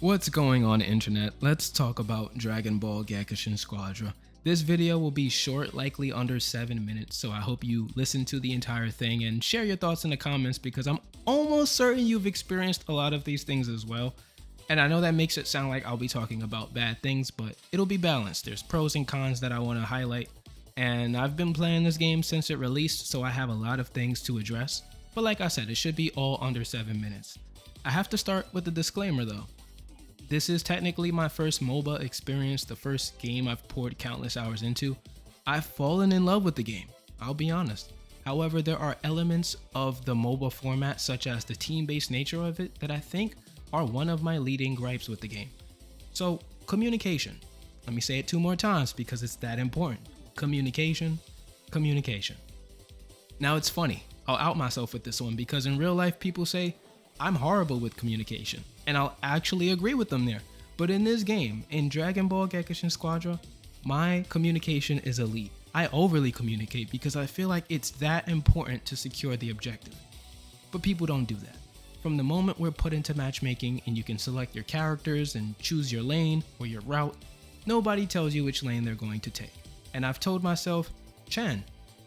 What's going on, internet? Let's talk about DragonBall Gekishin Squadra. This video will be short, likely under 7 minutes, so I hope you listen to the entire thing and share your thoughts in the comments because I'm almost certain you've experienced a lot of these things as well. And I know that makes it sound like I'll be talking about bad things, but it'll be balanced. There's pros and cons that I want to highlight, and I've been playing this game since it released, so I have a lot of things to address. But like I said, it should be all under 7 minutes. I have to start with a disclaimer though. This is technically my first MOBA experience, the first game I've poured countless hours into. I've fallen in love with the game, I'll be honest. However, there are elements of the MOBA format, such as the team-based nature of it, that I think are one of my leading gripes with the game. So, communication. Let me say it 2 more times because it's that important. Communication, communication. Now it's funny, I'll out myself with this one because in real life people say I'm horrible with communication, and I'll actually agree with them there. But in this game, in DragonBall Gekishin Squadra, my communication is elite. I overly communicate because I feel like it's that important to secure the objective. But people don't do that. From the moment we're put into matchmaking and you can select your characters and choose your lane or your route, nobody tells you which lane they're going to take. And I've told myself, Chen,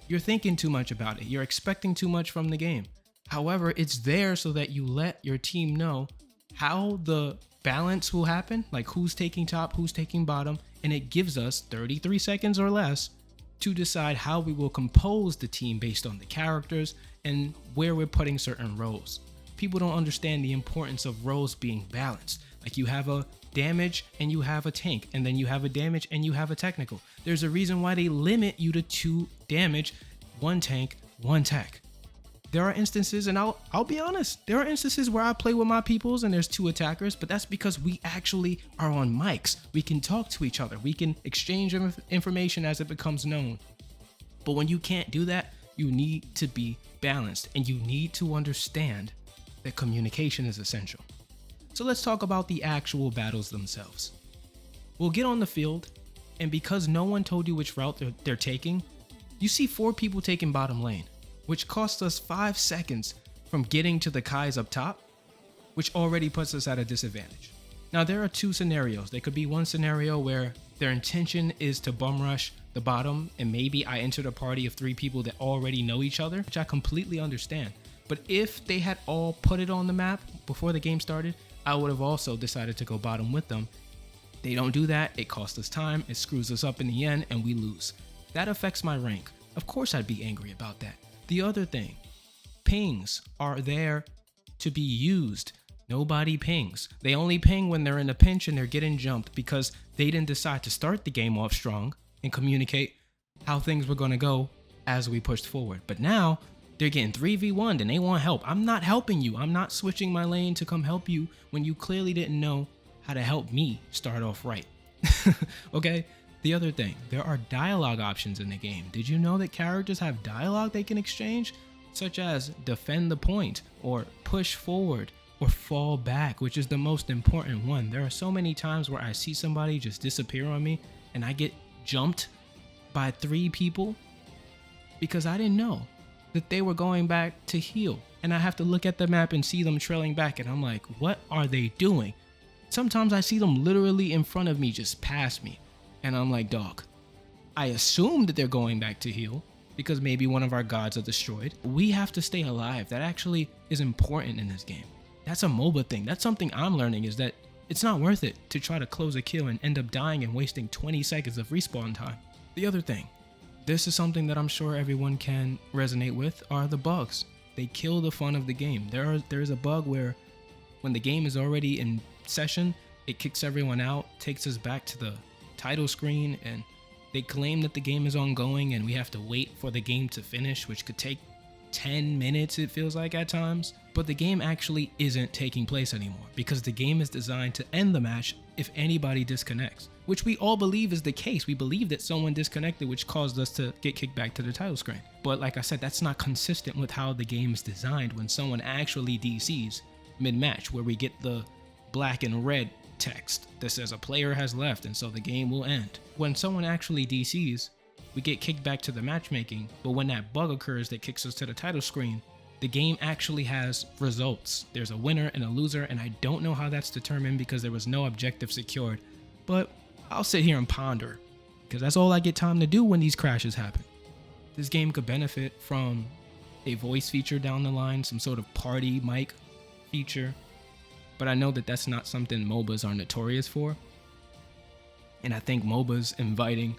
you're thinking too much about it. You're expecting too much from the game. However, it's there so that you let your team know how the balance will happen, like who's taking top, who's taking bottom, and it gives us 33 seconds or less to decide how we will compose the team based on the characters and where we're putting certain roles. People don't understand the importance of roles being balanced. Like you have a damage and you have a tank, and then you have a damage and you have a technical. There's a reason why they limit you to 2 damage, 1 tank, 1 tech. There are instances, and I'll be honest, there are instances where I play with my peoples and there's 2 attackers, but that's because we actually are on mics. We can talk to each other. We can exchange information as it becomes known. But when you can't do that, you need to be balanced, and you need to understand that communication is essential. So let's talk about the actual battles themselves. We'll get on the field, and because no one told you which route they're taking, you see 4 people taking bottom lane, which costs us 5 seconds from getting to the Kais up top, which already puts us at a disadvantage. Now there are 2 scenarios. There could be one scenario where their intention is to bum rush the bottom, and maybe I entered a party of 3 people that already know each other, which I completely understand. But if they had all put it on the map before the game started, I would have also decided to go bottom with them. They don't do that, it costs us time, it screws us up in the end, and we lose. That affects my rank. Of course I'd be angry about that. The other thing, pings are there to be used. Nobody pings. They only ping when they're in a pinch and they're getting jumped because they didn't decide to start the game off strong and communicate how things were going to go as we pushed forward. But now they're getting 3v1'd and they want help. I'm not helping you. I'm not switching my lane to come help you when you clearly didn't know how to help me start off right. Okay? The other thing, there are dialogue options in the game. Did you know that characters have dialogue they can exchange? Such as defend the point, or push forward, or fall back, which is the most important one. There are so many times where I see somebody just disappear on me and I get jumped by 3 people because I didn't know that they were going back to heal. And I have to look at the map and see them trailing back and I'm like, what are they doing? Sometimes I see them literally in front of me, just past me. And I'm like, dog, I assume that they're going back to heal because maybe one of our gods are destroyed. We have to stay alive. That actually is important in this game. That's a MOBA thing. That's something I'm learning, is that it's not worth it to try to close a kill and end up dying and wasting 20 seconds of respawn time. The other thing, this is something that I'm sure everyone can resonate with, are the bugs. They kill the fun of the game. There's a bug where when the game is already in session, it kicks everyone out, takes us back to the title screen, and they claim that the game is ongoing and we have to wait for the game to finish, which could take 10 minutes, it feels like at times. But the game actually isn't taking place anymore because the game is designed to end the match if anybody disconnects, which we all believe is the case. We believe that someone disconnected, which caused us to get kicked back to the title screen. But like I said, that's not consistent with how the game is designed when someone actually DCs mid-match, where we get the black and red text that says a player has left and so the game will end. When someone actually DCs, we get kicked back to the matchmaking, but when that bug occurs that kicks us to the title screen, The game actually has results. There's a winner and a loser, and I don't know how that's determined because there was no objective secured. But I'll sit here and ponder, because that's all I get time to do when these crashes happen. This game could benefit from a voice feature down the line, some sort of party mic feature. But I know that that's not something MOBAs are notorious for. And I think MOBAs inviting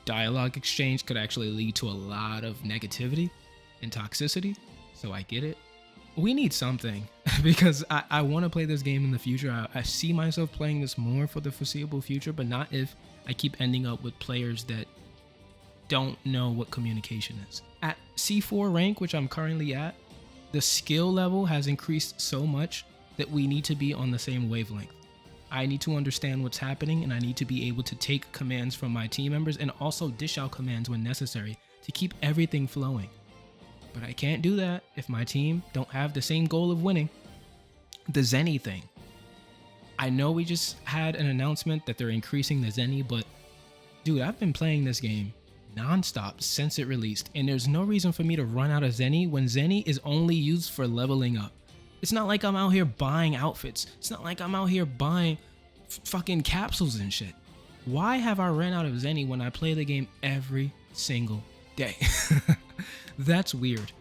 dialogue exchange could actually lead to a lot of negativity and toxicity. So I get it. We need something because I want to play this game in the future. I see myself playing this more for the foreseeable future, but not if I keep ending up with players that don't know what communication is. At C4 rank, which I'm currently at, the skill level has increased so much that we need to be on the same wavelength. I need to understand what's happening, and I need to be able to take commands from my team members and also dish out commands when necessary to keep everything flowing. But I can't do that if my team don't have the same goal of winning. The Zenny thing. I know we just had an announcement that they're increasing the Zenny, but dude, I've been playing this game nonstop since it released, and there's no reason for me to run out of Zenny when Zenny is only used for leveling up. It's not like I'm out here buying outfits. It's not like I'm out here buying fucking capsules and shit. Why have I ran out of Zenny when I play the game every single day? That's weird.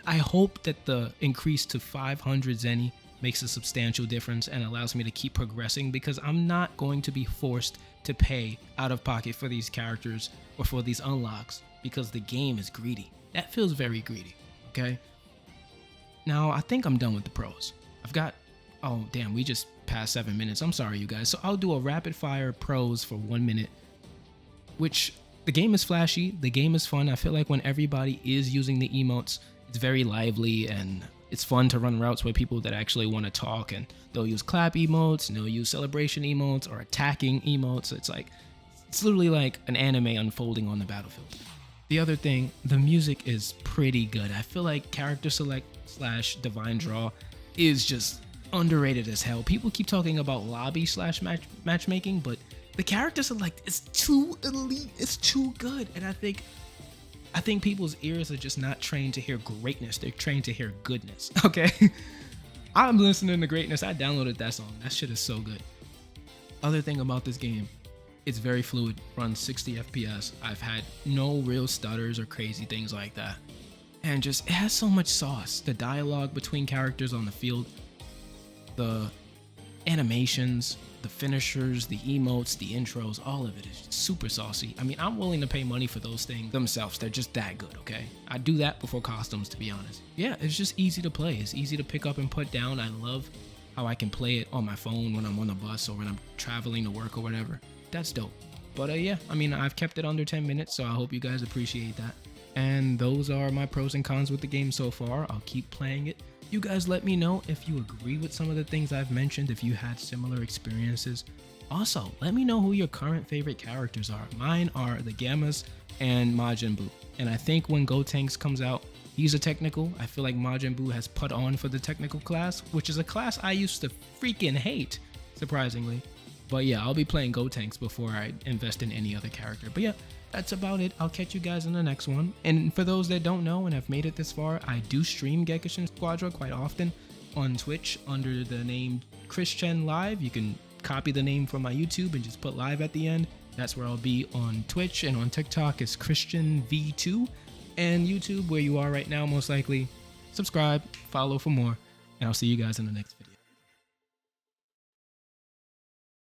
I hope that the increase to 500 Zenny makes a substantial difference and allows me to keep progressing, because I'm not going to be forced to pay out of pocket for these characters or for these unlocks because the game is greedy. That feels very greedy, okay? Now, I think I'm done with the pros. Oh damn, we just passed 7 minutes. I'm sorry, you guys. So I'll do a rapid fire pros for 1 minute, which the game is flashy. The game is fun. I feel like when everybody is using the emotes, it's very lively and it's fun to run routes with people that actually want to talk, and they'll use clap emotes and they'll use celebration emotes or attacking emotes. It's literally like an anime unfolding on the battlefield. The other thing, the music is pretty good. I feel like character select / divine draw is just underrated as hell. People keep talking about lobby / matchmaking, but the character select is too elite. It's too good. And I think people's ears are just not trained to hear greatness. They're trained to hear goodness. Okay. I'm listening to greatness. I downloaded that song. That shit is so good. Other thing about this game, it's very fluid, runs 60 FPS. I've had no real stutters or crazy things like that. And just, it has so much sauce. The dialogue between characters on the field, the animations, the finishers, the emotes, the intros, all of it is super saucy. I mean, I'm willing to pay money for those things themselves. They're just that good, okay? I do that before costumes, to be honest. Yeah, it's just easy to play. It's easy to pick up and put down. I love how I can play it on my phone when I'm on the bus or when I'm traveling to work or whatever. That's dope. But yeah, I mean, I've kept it under 10 minutes, so I hope you guys appreciate that. And those are my pros and cons with the game so far. I'll keep playing it. You guys let me know if you agree with some of the things I've mentioned, if you had similar experiences. Also, let me know who your current favorite characters are. Mine are the Gammas and Majin Buu. And I think when Gotenks comes out, he's a technical. I feel like Majin Buu has put on for the technical class, which is a class I used to freaking hate, surprisingly. But yeah, I'll be playing Gotenks before I invest in any other character. But yeah, that's about it. I'll catch you guys in the next one. And for those that don't know and have made it this far, I do stream Gekishin Squadra quite often on Twitch under the name Christian Live. You can copy the name from my YouTube and just put live at the end. That's where I'll be on Twitch, and on TikTok is Christian V2, and YouTube, where you are right now most likely. Subscribe, follow for more, and I'll see you guys in the next video.